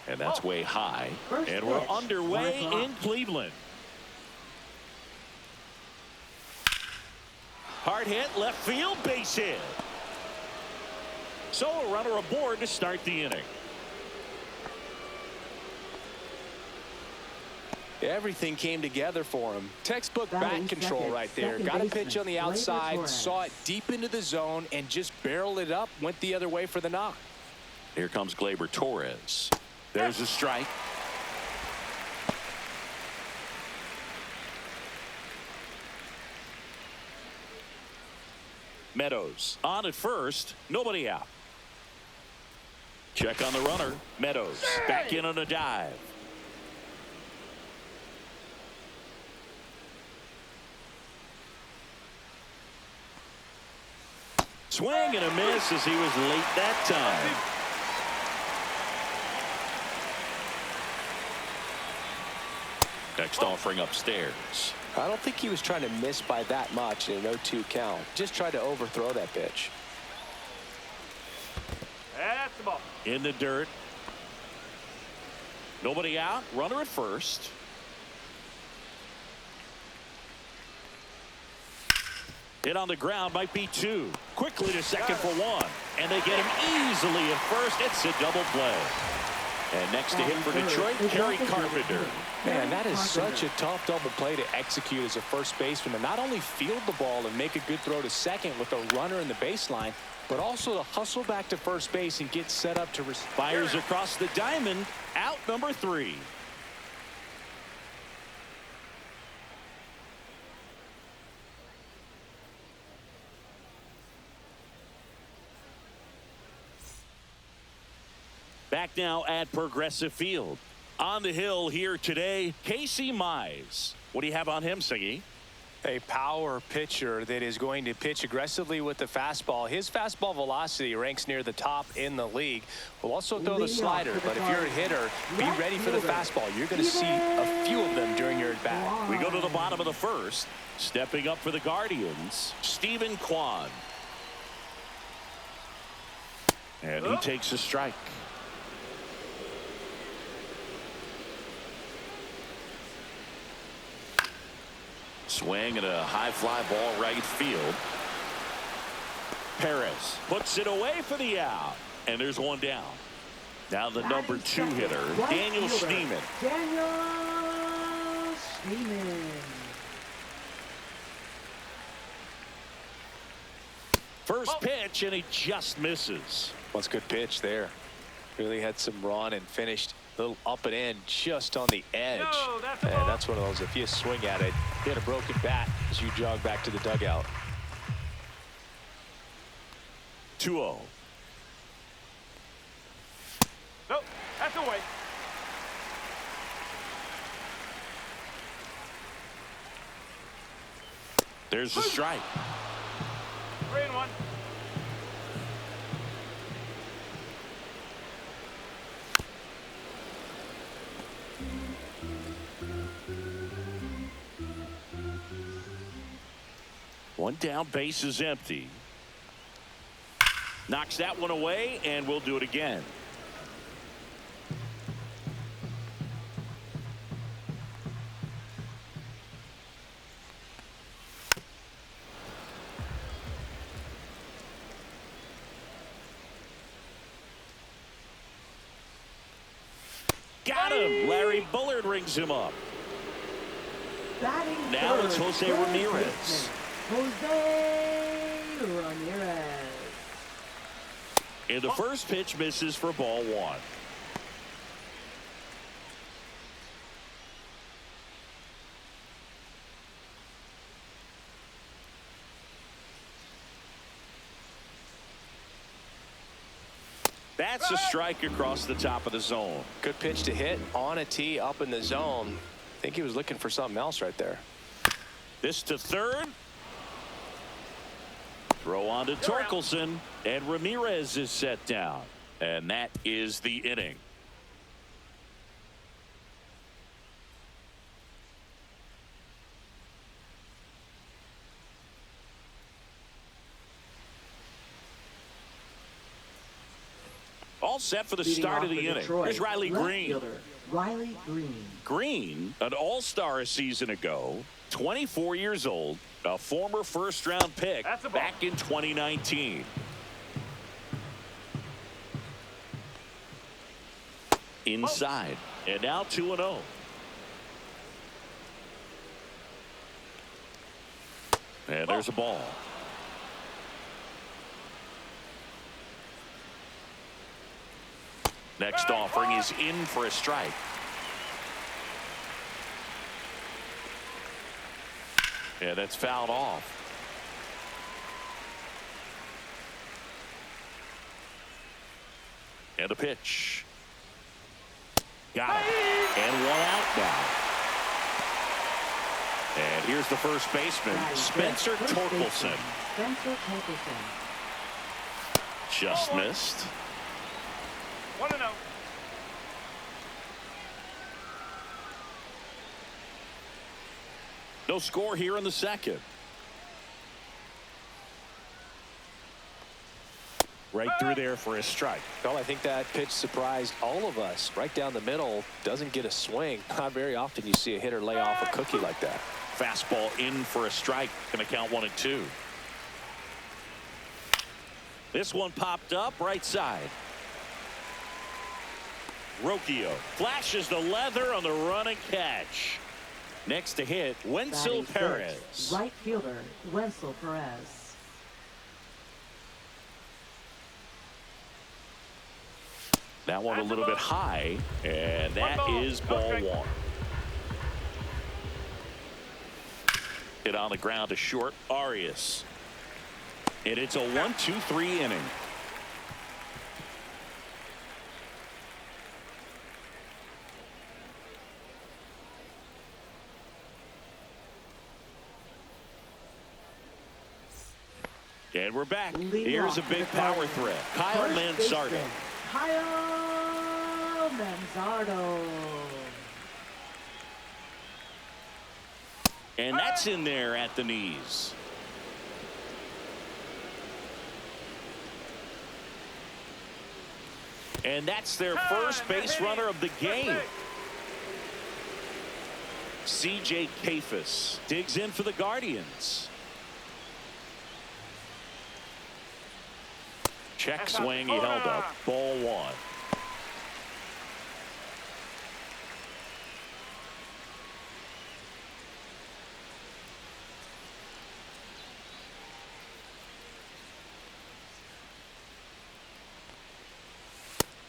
And that's way high. And we're underway in Cleveland. Hard hit, left field, base hit. So a runner aboard to start the inning. Everything came together for him. Textbook bat control right there. Got a pitch on the outside, saw it deep into the zone, and just barreled it up, went the other way for the knock. Here comes Gleyber Torres. There's a strike. Meadows on at first, nobody out. Check on the runner. Meadows back in on a dive. Swing and a miss as he was late that time. Next offering upstairs. I don't think he was trying to miss by that much in an 0-2 count. Just tried to overthrow that pitch. That's the ball. In the dirt. Nobody out. Runner at first. Hit on the ground, might be two. Quickly to second for one. And they get him easily at first. It's a double play. And next to him for Detroit, Kerry Carpenter. Man, that is such a tough double play to execute as a first baseman. To not only field the ball and make a good throw to second with a runner in the baseline, but also to hustle back to first base and get set up to fires across the diamond. Out number 3. Back now at Progressive Field. On the hill here today, Casey Mize. What do you have on him, Siggy? A power pitcher that is going to pitch aggressively with the fastball. His fastball velocity ranks near the top in the league. Will also throw the slider, but if you're a hitter, be ready for the fastball. You're going to see a few of them during your at-bat. We go to the bottom of the first. Stepping up for the Guardians, Stephen Kwan. And he takes a strike. Swing and a high fly ball right field. Perez puts it away for the out. And there's one down. Now the number 2 hitter, Daniel Schneemann. First pitch, and he just misses. What's a good pitch there. Really had some run and finished a little up and in just on the edge. And that's one of those, if you swing at it, hit a broken bat as you jog back to the dugout. 2-0. Nope, that's away. There's the strike. 3-1. One down, base is empty. Knocks that one away, and we'll do it again. Got him. Larry Bullard rings him up. Now it's Jose Ramirez. And the first pitch misses for ball 1. That's a strike across the top of the zone. Good pitch to hit on a tee up in the zone. I think he was looking for something else right there. This to third. Throw on to Torkelson, and Ramirez is set down. And that is the inning. all set for the Leading start off of the for inning. Detroit, Here's Riley left Green. fielder, Riley Green. Green, an all-star a season ago, 24 years old, a former first-round pick back in 2019. Inside, and now 2-0. And there's a ball. Next offering is in for a strike. And that's fouled off. And the pitch. Got it. And one out now. And here's the first baseman, Spencer Torkelson. Spencer Torkelson. Just missed. 1-0. No score here in the second. Right through there for a strike. Well, I think that pitch surprised all of us. Right down the middle, doesn't get a swing. Not very often you see a hitter lay off a cookie like that. Fastball in for a strike. Going to count 1-2. This one popped up right side. Rocchio flashes the leather on the run and catch. Next to hit, Wenzel Batting Perez. sixth, right fielder, Wenzel Perez. That one a little bit high, and that is ball one. Hit on the ground to short, Arias. And it's a 1-2-3 inning. And we're back. Here's a big power threat. Kyle Manzardo. Kyle Manzardo. And that's in there at the knees. And that's their first base runner of the game. C.J. Kafis digs in for the Guardians. Check swing, he held up. Ball one.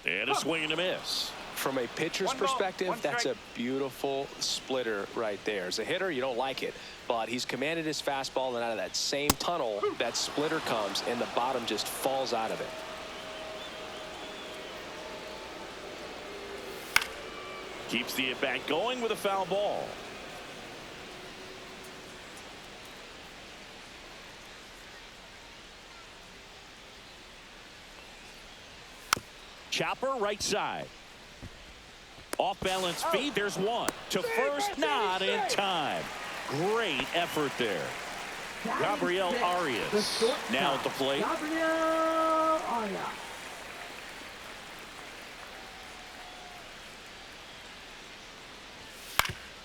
And a swing and a miss. From a pitcher's perspective, that's a beautiful splitter right there. As a hitter, you don't like it, but he's commanded his fastball, and out of that same tunnel, that splitter comes, and the bottom just falls out of it. Keeps the at-bat going with a foul ball. Chopper right side. Off balance feed. There's one. To first, not in time. Great effort there. Gabriel Arias now at the plate. Gabriel Arias.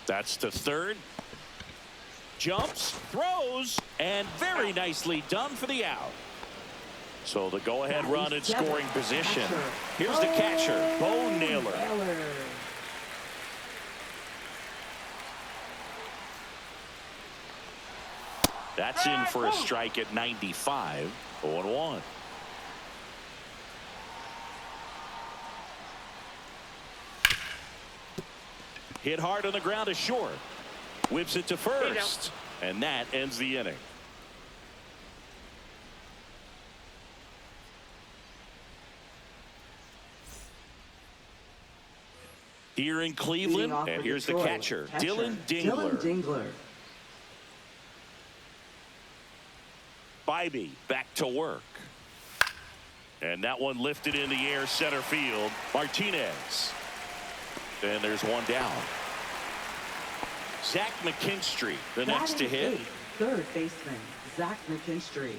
That's to third. Jumps, throws, and very nicely done for the out. So the go-ahead run in scoring position. Here's the catcher, Bo Naylor. That's in for a strike at 95. 0-1. Hit hard on the ground to short. Whips it to first. And that ends the inning. Here in Cleveland, and here's the catcher, Dylan Dingler. Bybee back to work. And that one lifted in the air center field. Martinez. And there's one down. Zach McKinstry, the next to hit. Third baseman, Zach McKinstry.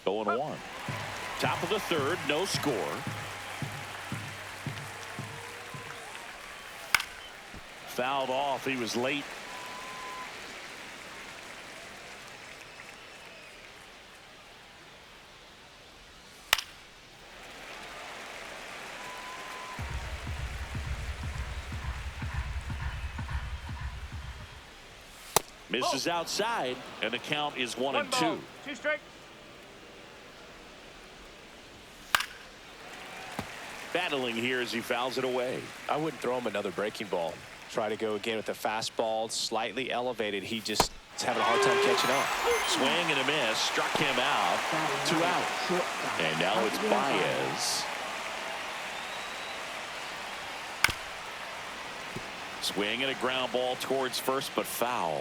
0-1. Top of the third, no score. Fouled off. He was late. Misses outside, and the count is 1-2. 2 strike. Battling here as he fouls it away. I wouldn't throw him another breaking ball. Try to go again with the fastball, slightly elevated. He just is having a hard time catching up. Swing and a miss, struck him out. 2 out. And now it's Baez. Swing and a ground ball towards first, but foul.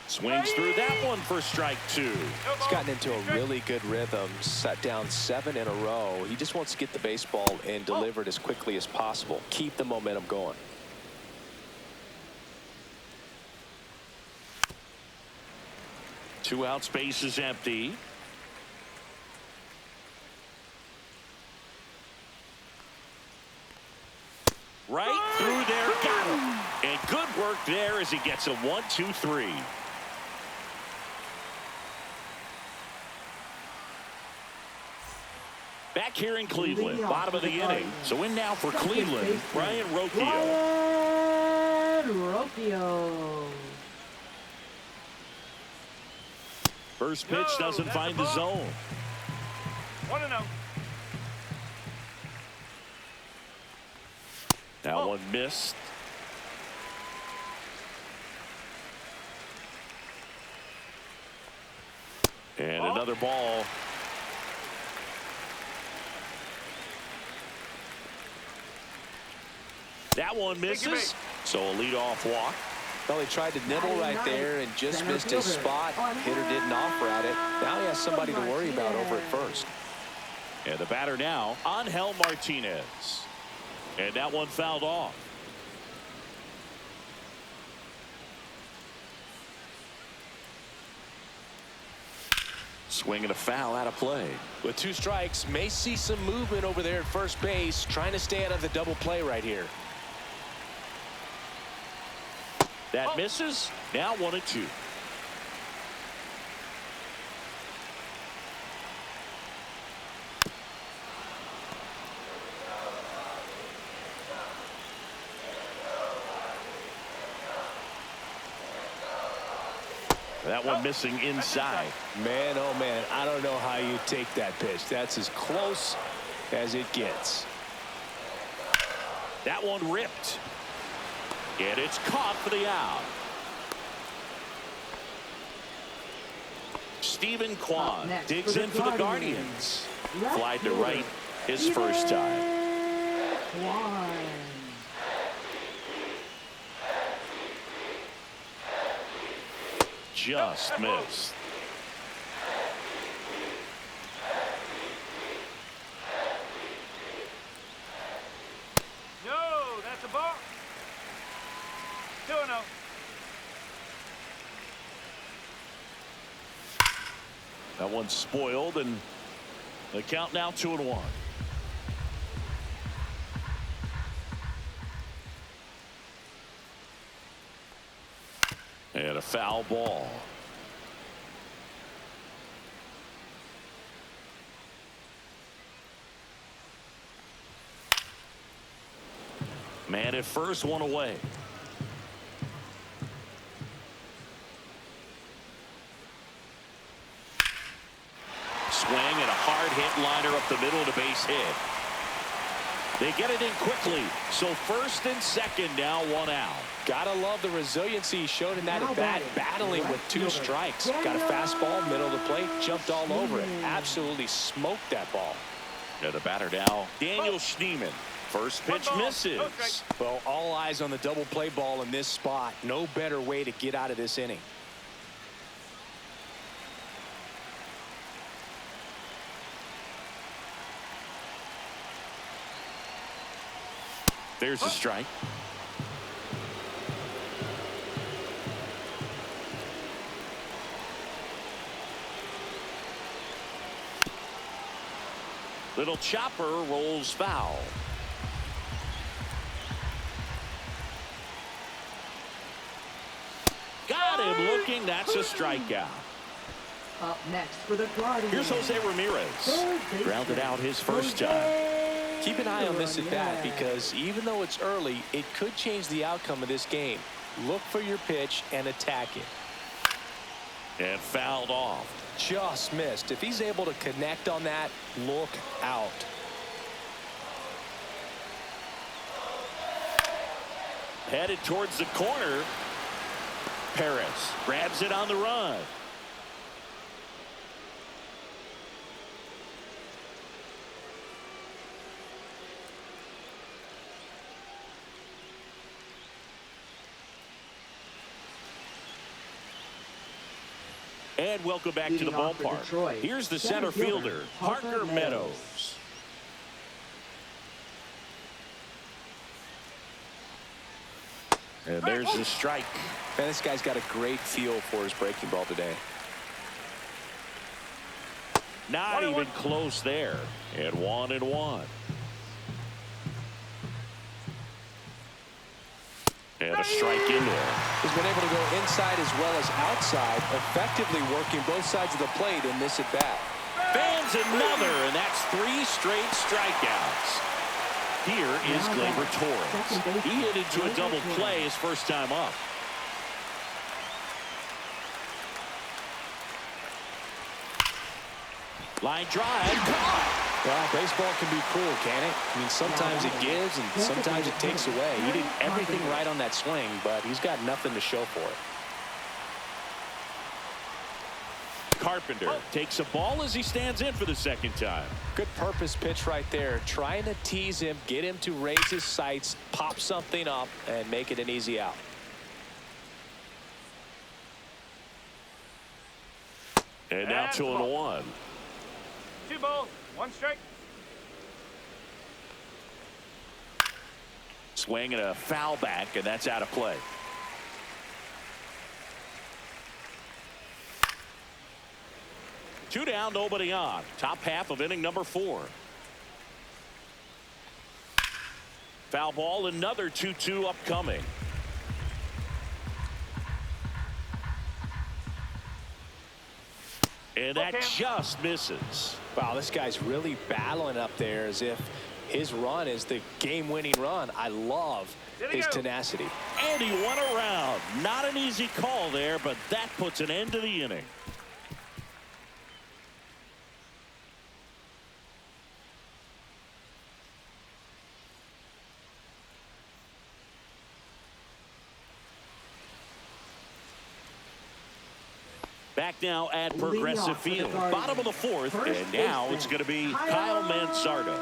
Swings through that one for strike 2. He's gotten into a really good rhythm, set down 7 in a row. He just wants to get the baseball and deliver it as quickly as possible. Keep the momentum going. Two out, space is empty. Right through there, got him. And good work there as he gets a 1-2-3. Back here in Cleveland, bottom of the inning. So in now for Cleveland, Brian Rocchio. First pitch doesn't find the zone. 1-0. That one missed. And another ball. That one misses. So a leadoff walk. Well, he tried to nibble right there and just missed his spot. Hitter didn't off-route it. Now he has somebody to worry about over at first. And the batter now, Angel Martinez. And that one fouled off. Swing and a foul out of play. With 2 strikes, may see some movement over there at first base, trying to stay out of the double play right here. That misses. Now 1-2. That one missing inside. Man, oh man, I don't know how you take that pitch. That's as close as it gets. That one ripped. And it's caught for the out. Stephen Kwan digs in for the Guardians. Fly to right his first time. Just missed. No, that's a ball. 2-0. That one's spoiled, and the count now 2-1. And a foul ball. Man at first, one away. Swing and a hard hit liner up the middle to base hit. They get it in quickly. So first and second now, 1 out. Gotta love the resiliency he showed in that at bat, battling with 2 strikes. Got a fastball, middle of the plate, jumped all over it. Absolutely smoked that ball. Yeah, the batter now, Daniel Schneemann. First pitch misses. Well, all eyes on the double play ball in this spot. No better way to get out of this inning. There's a strike. Little chopper rolls foul. Got him looking. That's a strikeout. Up next for the Guardians. Here's Jose Ramirez. Grounded out his first time. Keep an eye on this at bat because even though it's early, it could change the outcome of this game. Look for your pitch and attack it. And fouled off. Just missed. If he's able to connect on that, look out. Headed towards the corner. Perez grabs it on the run. And welcome back to the ballpark. Here's the center fielder, Parker Meadows. And there's the strike. Man, this guy's got a great feel for his breaking ball today. Not even close there. And 1-1. And a strike in there. He's been able to go inside as well as outside, effectively working both sides of the plate in this at bat. Fans another, and that's 3 straight strikeouts. Here is Gleyber Torres. He hit into a double play his first time up. Line drive, caught. Well, baseball can be cruel, can it? I mean, sometimes it gives and sometimes it takes away. He did everything right on that swing, but he's got nothing to show for it. Carpenter takes a ball as he stands in for the second time. Good purpose pitch right there. Trying to tease him, get him to raise his sights, pop something up, and make it an easy out. And now 2-1. 2 balls, 1 strike. Swing and a foul back, and that's out of play. Two down, nobody on. Top half of inning number 4. Foul ball, another 2-2 upcoming. And that just misses. Wow, this guy's really battling up there as if his run is the game-winning run. I love his tenacity. And he won around. Not an easy call there, but that puts an end to the inning. Back now at Progressive Field. Bottom of the 4th, and now it's going to be Kyle Manzardo.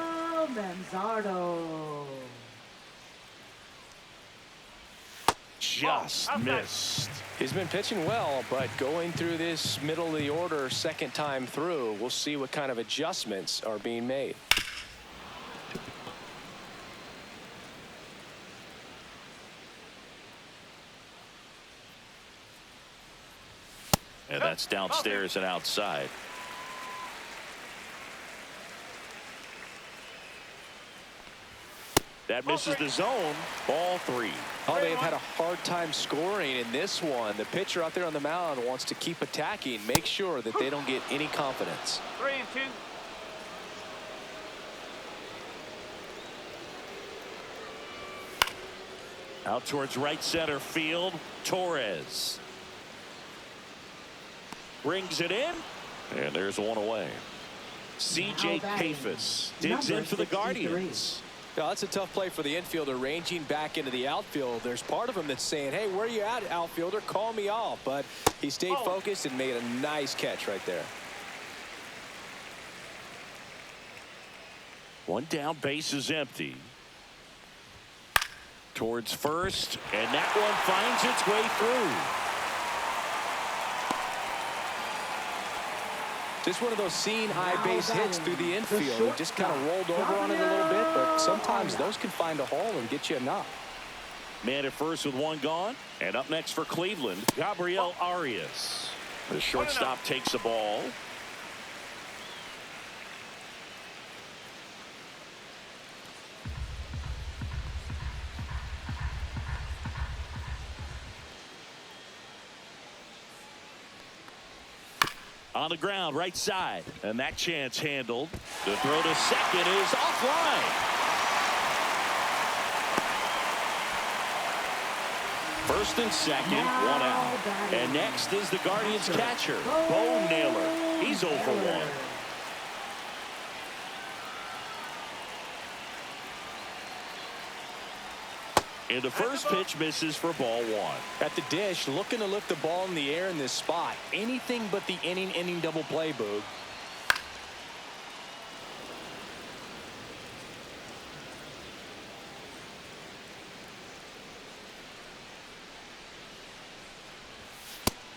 Just missed. He's been pitching well, but going through this middle of the order second time through, we'll see what kind of adjustments are being made. And that's downstairs and outside. That misses the zone. Ball 3. Oh, they've had a hard time scoring in this one. The pitcher out there on the mound wants to keep attacking, make sure that they don't get any confidence. 3-2. Out towards right center field. Torres brings it in, and there's one away. C.J. Pafis digs in for the Guardians. Now, that's a tough play for the infielder, ranging back into the outfield. There's part of him that's saying, hey, where are you at, outfielder? Call me off. But he stayed focused and made a nice catch right there. One down, base is empty. Towards first, and that one finds its way through. Just one of those seeing high base hits through the infield. He just kind of rolled over on it a little bit, but sometimes those can find a hole and get you a knock. Man at first with one gone, and up next for Cleveland, Gabriel Arias. The shortstop takes the ball. On the ground, right side. And that chance handled. The throw to second is offline. First and second, one out. And next is the Guardians catcher, Bo Naylor. He's 0 for 1. And the first pitch misses for ball 1. At the dish, looking to lift the ball in the air in this spot. Anything but the inning double play, Boog.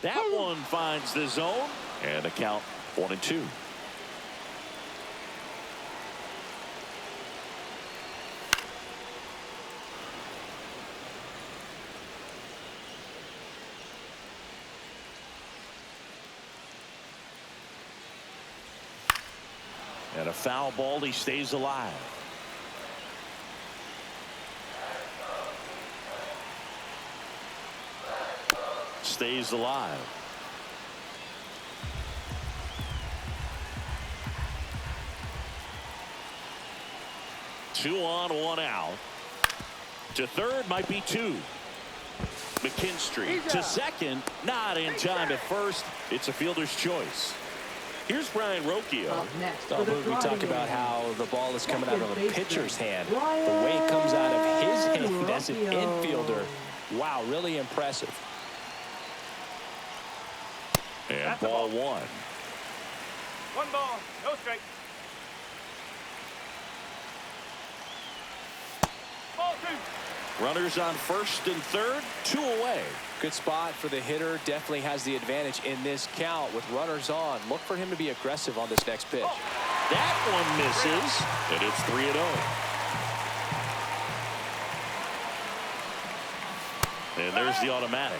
That one finds the zone, and the count 1-2. And a foul ball, he stays alive. Stays alive. Two on, one out. To third might be two. McKinstry to second, not in time at first. It's a fielder's choice. Here's Brian Rocchio. We talk about how the ball is coming out of a pitcher's hand. The way it comes out of his hand as an infielder. Wow, really impressive. And ball 1. One ball, no strike. Ball 2. Runners on first and third, 2 away. Good spot for the hitter. Definitely has the advantage in this count with runners on. Look for him to be aggressive on this next pitch. That one misses, and it's 3-0. And there's the automatic.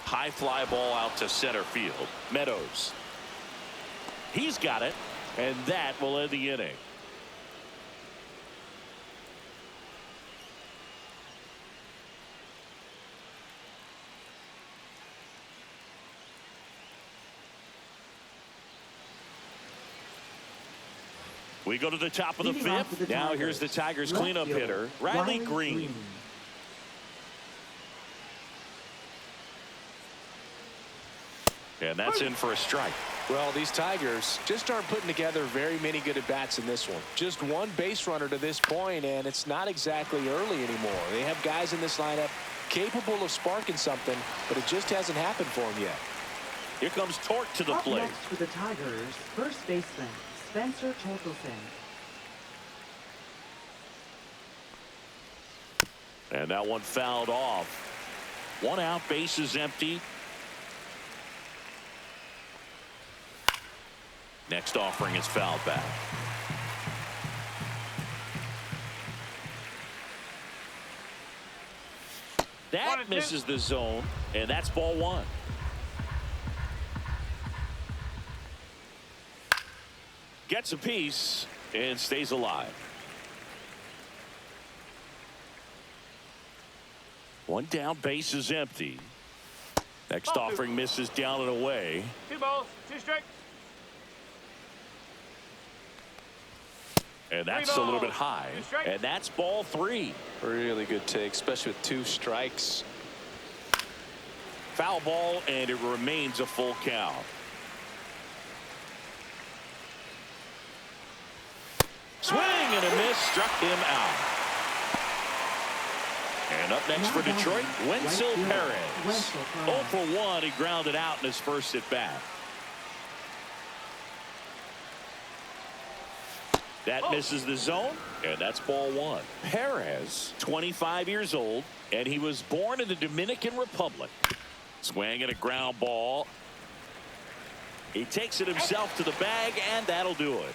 High fly ball out to center field. Meadows. He's got it, and that will end the inning. We go to the top of the fifth. Now here's the Tigers cleanup hitter, Riley Green. And that's in for a strike. Well, these Tigers just aren't putting together very many good at-bats in this one. Just one base runner to this point, and it's not exactly early anymore. They have guys in this lineup capable of sparking something, but it just hasn't happened for them yet. Here comes Torque to the plate. Next for the Tigers, first baseman Spencer Torkelson. And that one fouled off. One out, bases empty. Next offering is fouled back. That misses the zone, and that's ball 1. Gets a piece and stays alive. One down, base is empty. Next offering misses down and away. 2 balls, 2 strikes. And that's a little bit high. And that's ball 3. Really good take, especially with 2 strikes. Foul ball, and it remains a full count. Swing and a miss, struck him out. And up next for Detroit, Wenzel Perez. 0 for 1, he grounded out in his first at bat. That misses the zone, and that's ball 1. Perez, 25 years old, and he was born in the Dominican Republic. Swing and a ground ball. He takes it himself to the bag, and that'll do it.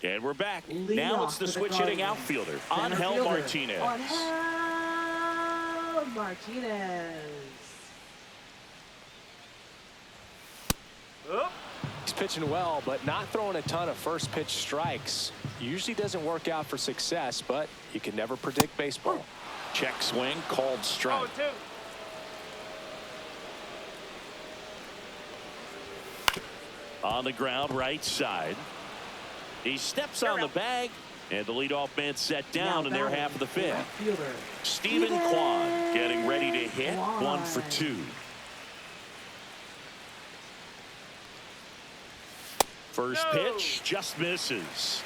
And we're back. Now it's the switch hitting outfielder, Angel Martinez. Martinez. Up. He's pitching well, but not throwing a ton of first pitch strikes. Usually doesn't work out for success, but you can never predict baseball. Check swing, called strike. 0-2. On the ground, right side. He steps on the bag, and the leadoff man set down in their half of the fifth. Stephen Kwan getting ready to hit. 1 for 2. First pitch just misses.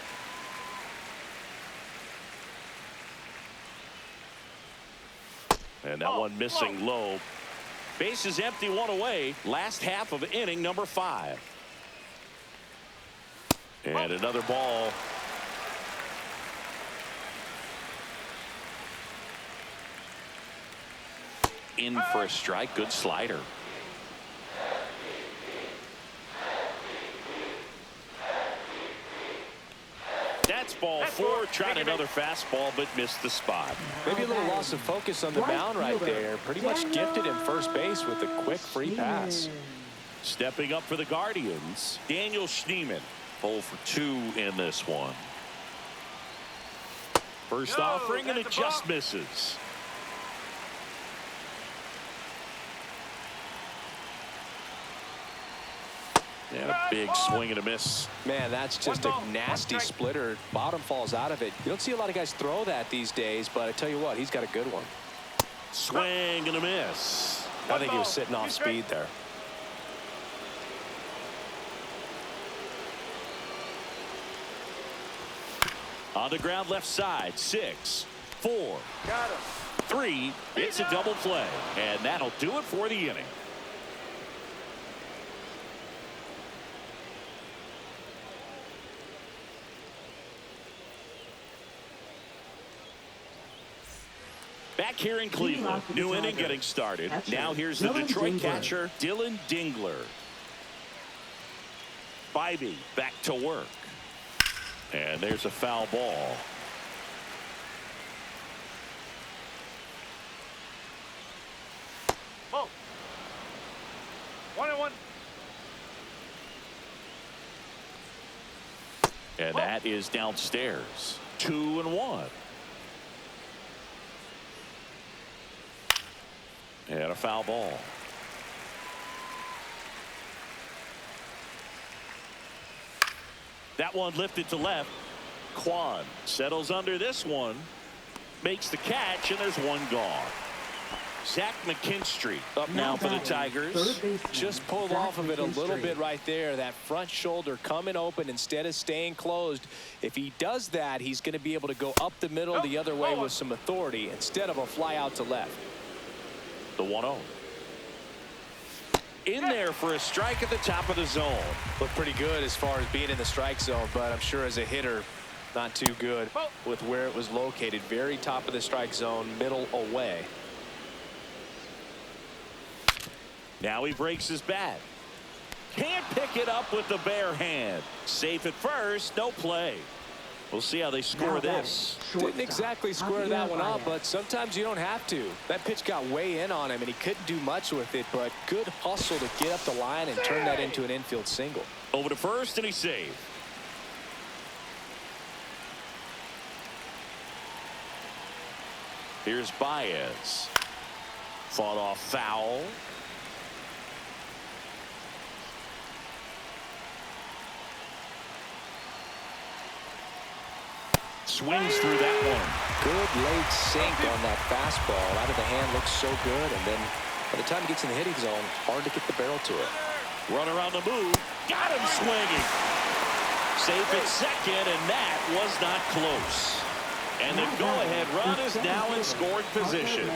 And that one missing low. Base is empty, 1 away. Last half of inning number 5. And another ball. In for a strike. Good slider. That's ball 4. Tried another fastball, but missed the spot. Maybe a little loss of focus on the mound right there. Pretty much gifted him first base with a quick free pass. Stepping up for the Guardians, Daniel Schneemann. 0 for 2 in this one. First offering, and it just misses. And a big swing and a miss. Man, that's just a nasty splitter. Bottom falls out of it. You don't see a lot of guys throw that these days, but I tell you what, he's got a good one. Swing and a miss. I think he was sitting off speed there. On the ground, left side. 6, 4, 3. It's a double play, and that'll do it for the inning. Back here in Cleveland, new inning getting started. Now here's the Detroit catcher, Dylan Dingler. Bybee back to work. And there's a foul ball. Ball. 1-1. And that is downstairs. 2-1. And a foul ball. That one lifted to left. Kwan settles under this one. Makes the catch, and there's one gone. Zach McKinstry up now for the Tigers. Just pulled off of it a little bit right there. That front shoulder coming open instead of staying closed. If he does that, he's going to be able to go up the middle the other way with some authority instead of a fly out to left. The 1-0. In there for a strike at the top of the zone. Looked pretty good as far as being in the strike zone, but I'm sure as a hitter, not too good with where it was located. Very top of the strike zone, middle away. Now he breaks his bat. Can't pick it up with the bare hand. Safe at first, no play. We'll see how they score this. Didn't exactly square that one up, but sometimes you don't have to. That pitch got way in on him, and he couldn't do much with it, but good hustle to get up the line and turn that into an infield single. Over to first, and he's saved. Here's Baez. Fought off foul. Swings through that one. Good late sink on that fastball. Out of the hand looks so good, and then by the time he gets in the hitting zone, hard to get the barrel to it. Runner on the move. Got him swinging. Safe at second, and that was not close. And the go-ahead run is now in scoring position.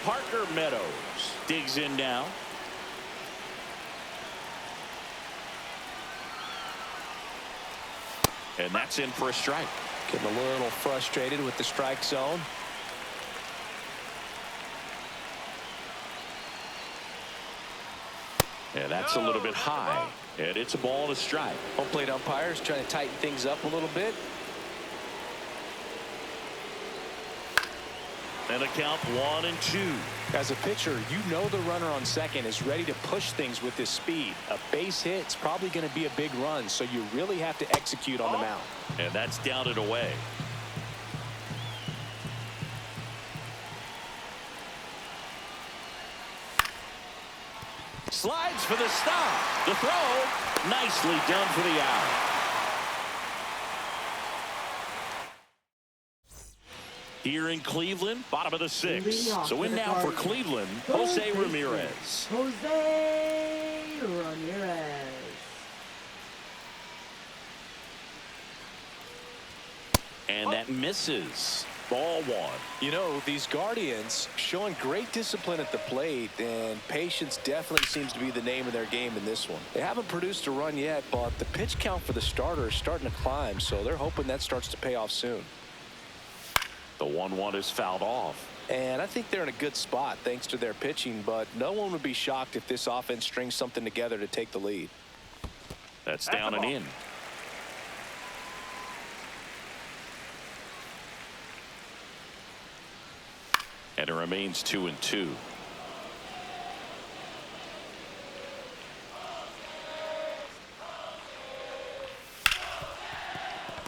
Parker Meadows digs in now. And that's in for a strike. Getting a little frustrated with the strike zone. And that's a little bit high. And it's a ball and a strike. Home plate umpires trying to tighten things up a little bit. And the count 1-2. As a pitcher, you know the runner on second is ready to push things with his speed. A base hit is probably going to be a big run, so you really have to execute on the mound. And that's down and away. Slides for the stop. The throw, nicely done for the out. Here in Cleveland, bottom of the sixth. So in now for Cleveland, Jose Ramirez. Jose Ramirez. And that misses. Ball one. You know, these Guardians showing great discipline at the plate, and patience definitely seems to be the name of their game in this one. They haven't produced a run yet, but the pitch count for the starter is starting to climb, so they're hoping that starts to pay off soon. The 1-1 is fouled off. And I think they're in a good spot thanks to their pitching, but no one would be shocked if this offense strings something together to take the lead. That's down and in. And it remains 2-2.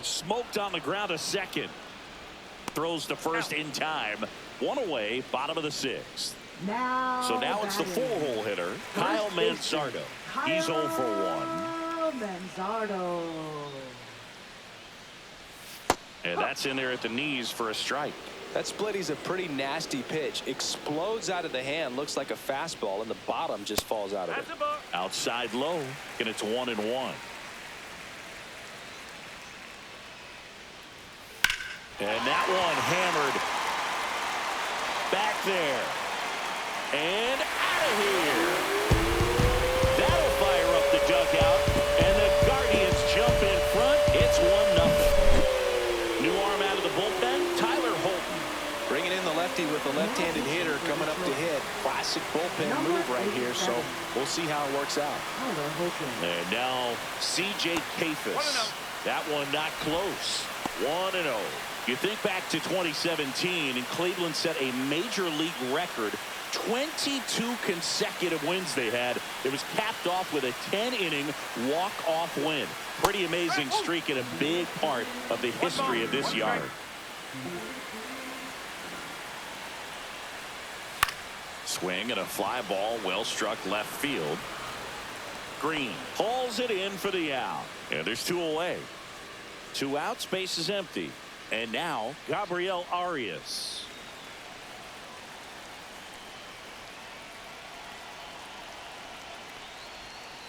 Smoked on the ground a second. Throws to first in time. One away, bottom of the sixth. So now it's the four-hole hitter, Kyle Manzardo. He's 0 for 1. Manzardo. And that's in there at the knees for a strike. That splitty's a pretty nasty pitch. Explodes out of the hand, looks like a fastball, and the bottom just falls out of it. Outside low, and it's 1-1. And that one hammered back there. And out of here. That'll fire up the dugout, and the Guardians jump in front. It's 1-0. New arm out of the bullpen, Tyler Holton. Bringing in the lefty with the left-handed hitter coming up to hit. Classic bullpen move right here, so we'll see how it works out. And now C.J. Kafis. That one not close. 1-0. You think back to 2017, and Cleveland set a major league record. 22 consecutive wins they had. It was capped off with a 10-inning walk-off win. Pretty amazing streak and a big part of the history of this yard. Swing and a fly ball, well struck left field. Green hauls it in for the out. And there's 2 away. 2 outs, base is empty. And now Gabriel Arias.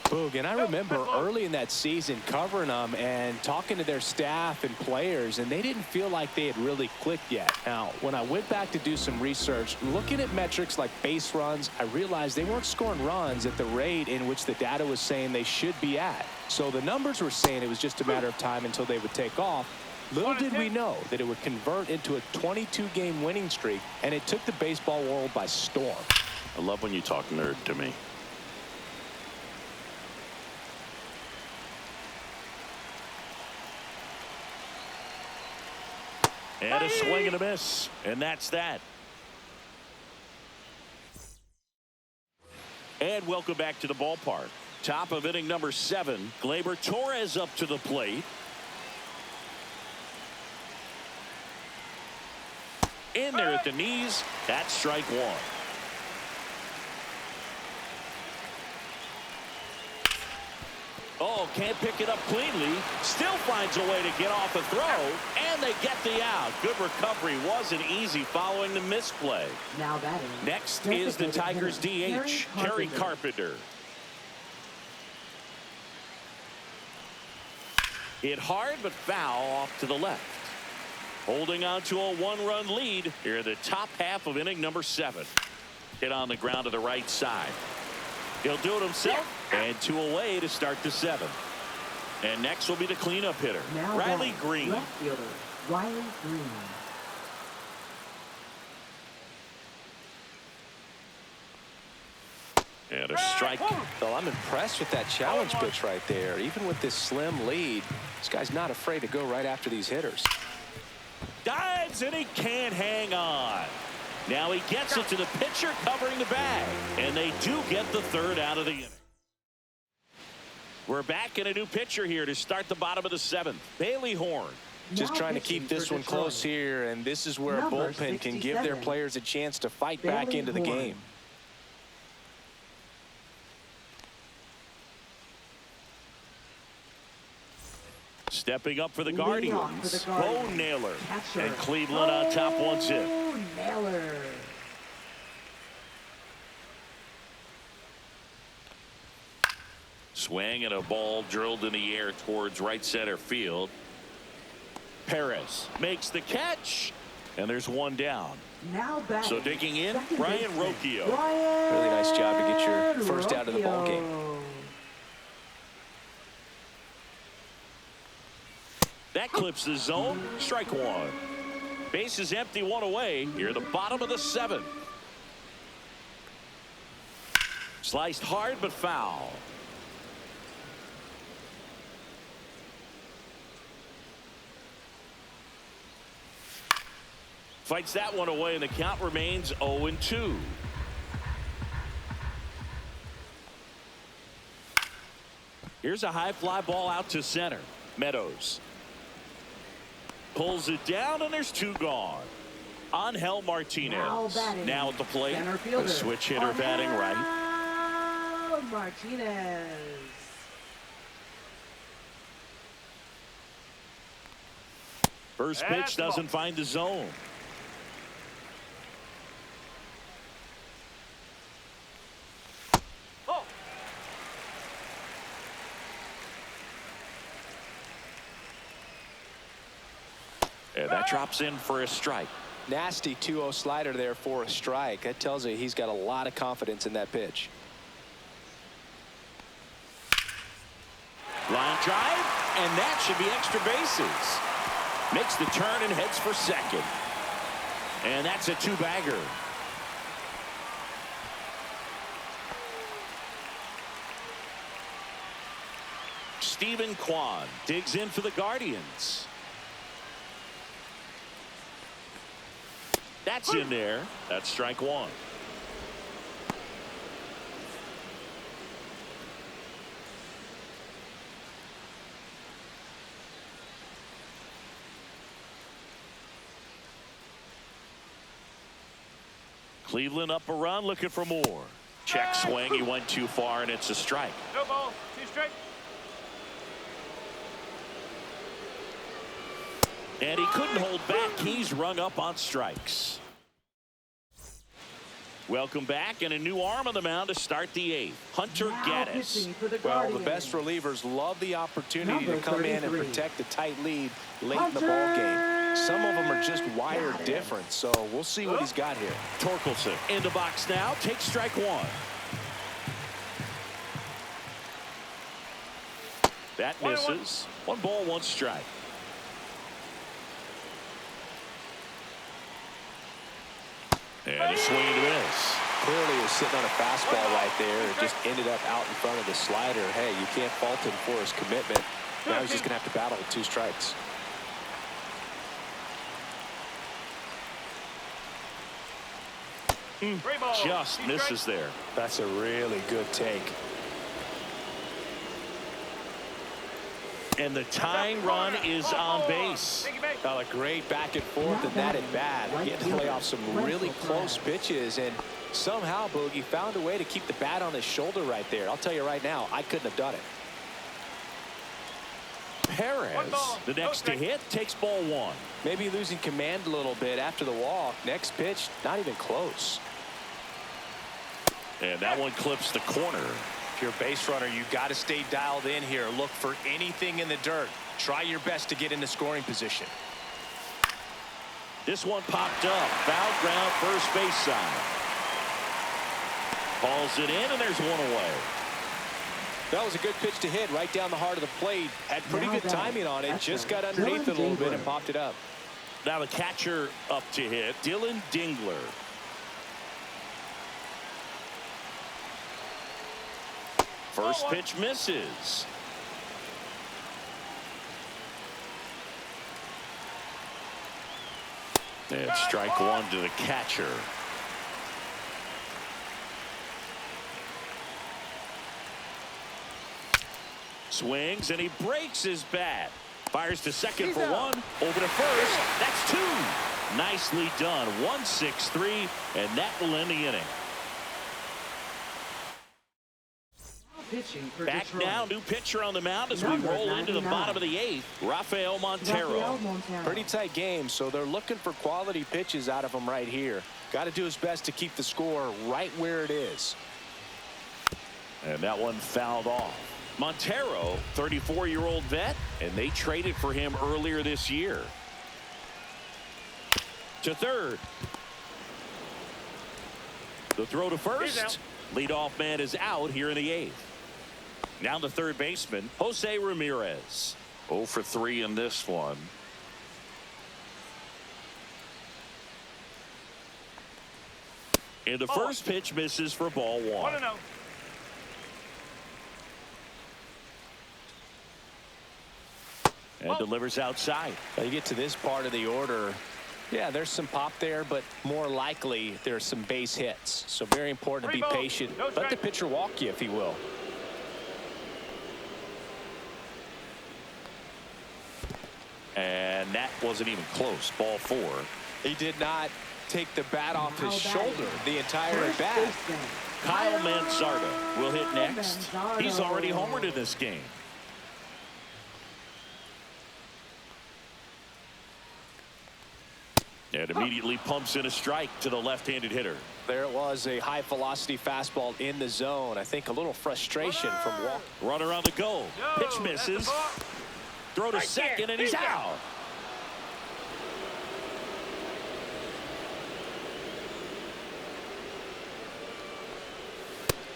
Boog, and I remember early in that season covering them and talking to their staff and players, and they didn't feel like they had really clicked yet. Now, when I went back to do some research, looking at metrics like base runs, I realized they weren't scoring runs at the rate in which the data was saying they should be at. So the numbers were saying it was just a matter of time until they would take off. Little did we know that it would convert into a 22-game winning streak, and it took the baseball world by storm. I love when you talk nerd to me. And a swing and a miss, and that's that. And welcome back to the ballpark. Top of inning number 7. Gleyber Torres up to the plate. In there at the knees. That's strike 1. Oh, can't pick it up cleanly. Still finds a way to get off a throw, and they get the out. Good recovery. Wasn't easy following the misplay. Now batting. Next is the Tigers DH, Kerry Carpenter. Hit hard but foul off to the left. Holding on to a 1-run lead here in the top half of inning number 7. Hit on the ground to the right side. He'll do it himself, and 2 away to start the 7th. And next will be the cleanup hitter, Now Riley Green. Left fielder, Riley Green. And a strike. Well, I'm impressed with that challenge pitch right there. Even with this slim lead, this guy's not afraid to go right after these hitters. Dives, and he can't hang on. Now he gets it to the pitcher covering the bag. And they do get the third out of the inning. We're back in a new pitcher here to start the bottom of the seventh. Bailey Horn. Just trying to keep this one close here, and this is where a bullpen can give their players a chance to fight back into the game. Stepping up for the Guardians, Bo Naylor. And Cleveland on top 1-0. Naylor. Swing and a ball drilled in the air towards right center field. Perez makes the catch, and there's one down. Now back. So digging in, Ryan Rocchio. Really nice job to get your first out of the ball game. That clips the zone. Strike one. Base is empty, one away. Here, the bottom of the seventh. Sliced hard but foul. Fights that one away, and the count remains 0-2. Here's a high fly ball out to center. Meadows pulls it down, and there's two gone. Angel Martinez now at the plate. A switch hitter batting right. Martinez. First pitch doesn't find the zone. And that drops in for a strike. Nasty 2-0 slider there for a strike. That tells you he's got a lot of confidence in that pitch. Line drive, and that should be extra bases. Makes the turn and heads for second. And that's a two-bagger. Stephen Kwan digs in for the Guardians. That's in there. That's strike one. Cleveland up a run, looking for more. Check swing. He went too far, and it's a strike. No ball. 2 strike. And he couldn't hold back. He's rung up on strikes. Welcome back, and a new arm on the mound to start the eighth. Hunter Gaddis. Well, the best relievers love the opportunity to come in and protect the tight lead late in the ball game. Some of them are just wired different, so we'll see what he's got here. Torkelson in the box now. Takes strike one. That misses. 1 ball, 1 strike. And a swing and a miss. Clearly he was sitting on a fastball right there and just ended up out in front of the slider. Hey, you can't fault him for his commitment. Now he's just going to have to battle with 2 strikes. Just misses there. That's a really good take. And the tying run is on base. A great back and forth, and that at bat. Getting to play off some really close pitches, and somehow Boogie found a way to keep the bat on his shoulder right there. I'll tell you right now, I couldn't have done it. Perez, the next to hit, takes ball 1. Maybe losing command a little bit after the walk. Next pitch, not even close. And that one clips the corner. If you're a base runner, you got to stay dialed in here. Look for anything in the dirt. Try your best to get into scoring position. This one popped up. Foul ground, first base side. Hauls it in, and there's one away. That was a good pitch to hit right down the heart of the plate. Had pretty good timing on it. Just got underneath it a little bit and popped it up. Now the catcher up to hit, Dylan Dingler. First pitch misses. And strike one to the catcher. Swings and he breaks his bat. Fires to second for one. Over to first. That's two. Nicely done. 1-6-3, and that will end the inning. Pitching for Back Detroit. now, new pitcher on the mound as we Number roll into the 99. bottom of the eighth. Rafael Montero. Pretty tight game, so they're looking for quality pitches out of him right here. Got to do his best to keep the score right where it is. And that one fouled off. Montero, 34-year-old vet, and they traded for him earlier this year. To third. The throw to first. Leadoff man is out here in the eighth. Now the third baseman, Jose Ramirez. 0 for 3 in this one. And the first pitch misses for ball one. 1-0. And delivers outside. Now you get to this part of the order. Yeah, there's some pop there, but more likely there's some base hits. So very important to be patient. Let the pitcher walk you if he will. And that wasn't even close. Ball 4. He did not take the bat off his shoulder the entire at bat. Kyle Manzardo will hit next. He's already homered in this game. And immediately pumps in a strike to the left-handed hitter. There it was, a high velocity fastball in the zone. I think a little frustration from Walker. Runner on the go. Pitch misses. Throw to second, and he's out.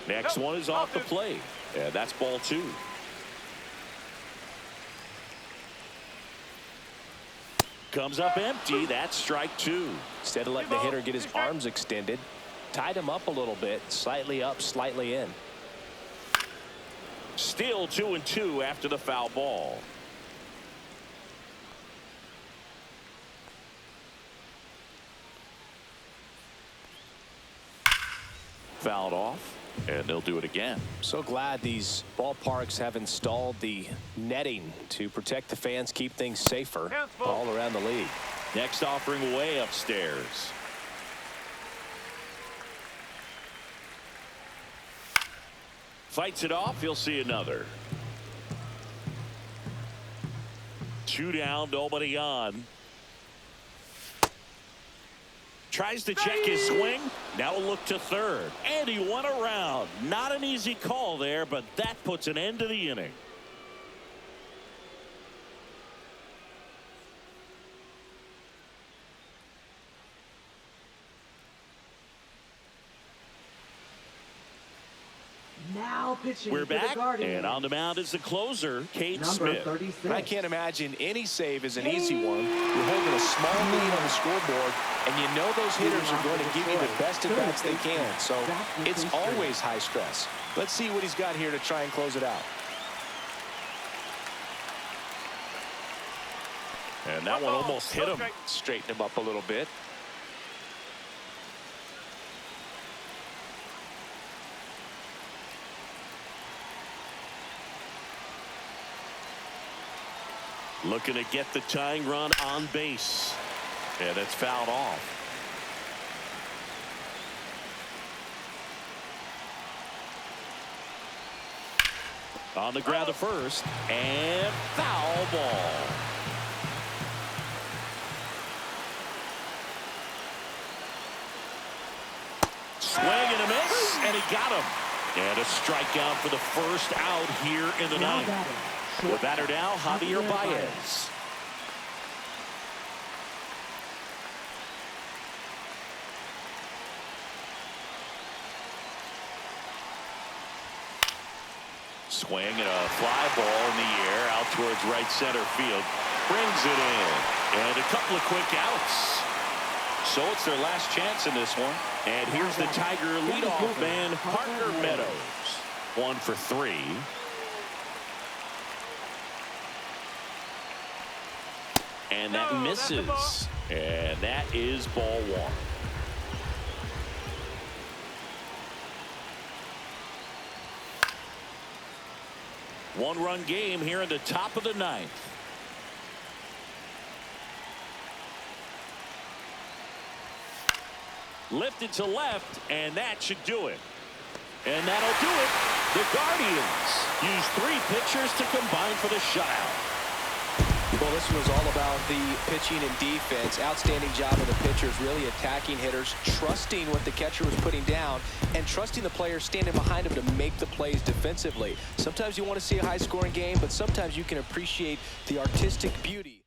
Next one is off the plate. And that's ball 2. Comes up empty. That's strike 2. Instead of letting the hitter get his arms extended, tied him up a little bit, slightly up, slightly in. Still 2-2 after the foul ball. Fouled off, and they'll do it again. So glad these ballparks have installed the netting to protect the fans, keep things safer all around the league. Next offering way upstairs. Fights it off. You'll see another. 2 down, nobody on. Tries to check his swing. Now look to third. And he went around. Not an easy call there, but that puts an end to the inning. Now pitching We're for the back, Guardians. and on the mound is the closer, Cade Number Smith. 36. I can't imagine any save is an easy one. You're holding a small lead on the scoreboard, and you know those hitters are going to give you the best at bats they can. So it's always high stress. Let's see what he's got here to try and close it out. And that one almost hit him. Straighten him up a little bit. Looking to get the tying run on base. And it's fouled off. On the ground to first. And foul ball. Swing and a miss. And he got him. And a strikeout for the first out here in the ninth. The batter now, Javier Baez. Swing and a fly ball in the air out towards right center field. Brings it in. And a couple of quick outs. So it's their last chance in this one. And here's the Tiger leadoff man, Parker Meadows. 1 for 3. And that misses. And that is ball one. One-run game here in the top of the ninth. Lifted to left, and that should do it. And that'll do it. The Guardians use 3 pitchers to combine for the shutout. Well, this was all about the pitching and defense. Outstanding job of the pitchers, really attacking hitters, trusting what the catcher was putting down, and trusting the players standing behind him to make the plays defensively. Sometimes you want to see a high-scoring game, but sometimes you can appreciate the artistic beauty.